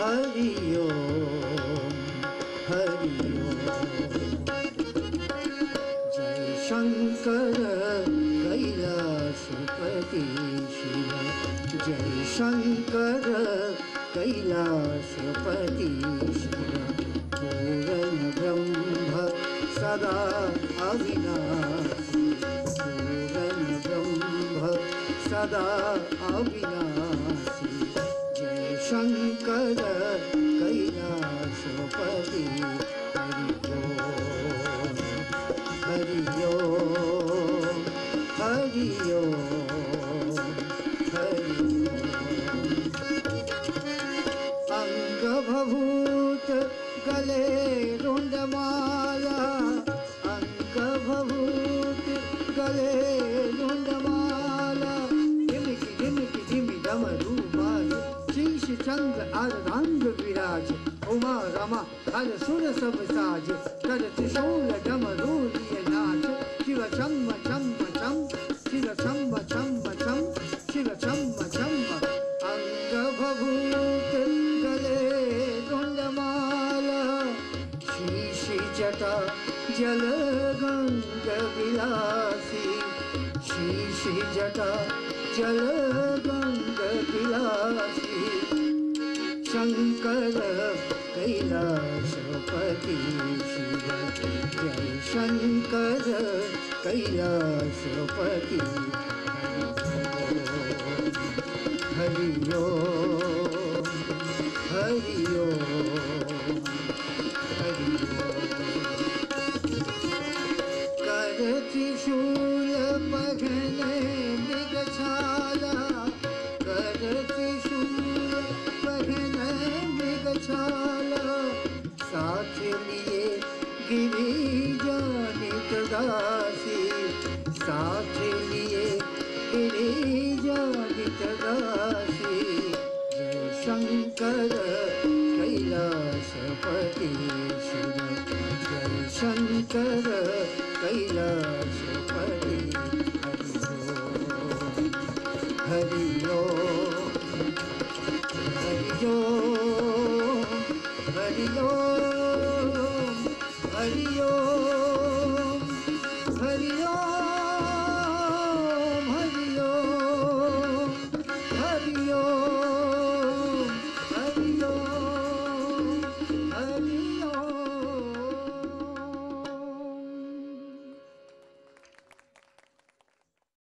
हरि ओम हरि ओम। जय शंकर कैलाशपति शिव, जय शंकर कैलाशपति शिव। पूर्ण ब्रह्म सदा अविनाशी, पूर्ण ब्रह्म सदा अविनाशी। जय शंकर कैलाशपति हरि ओम हरि ओम हरि ओम हरि ओम। अंग भभूत गले रुंडमाला, अंग भभूत गले रुंडमाला। ढिमकी ढिमकी ढिमी डमरू बाज, शीश चंद्र अर्धांग विराज। उमा रमा हर सुर सब साज, कर त्रिशूल डमरू लिए नाच। शिव छम्म छम्म छम, शिव छम्म छम्म छम, शिव छम्म छम्म। अंग भभूत गले रुंडमाला, शीश जटा जल गंग विलासी। शीश जटा जल गंग विलासी। शंकर कैलाशपति शिव, जय शंकर कैलाशपति हरि ओम हरि ओम हरि ओम। कर त्रिशूल पहने मृगछाला, कर त्रिशूल पहने मृगछाला। साथ लिए गिरिजानित दासी, साथ लिए गिरिजानित दासी। जय शंकर कैलाशपति शिव, जय शंकर कैलाशपति हरि ओम हरि ओम हरि ओम हरि ओम हरि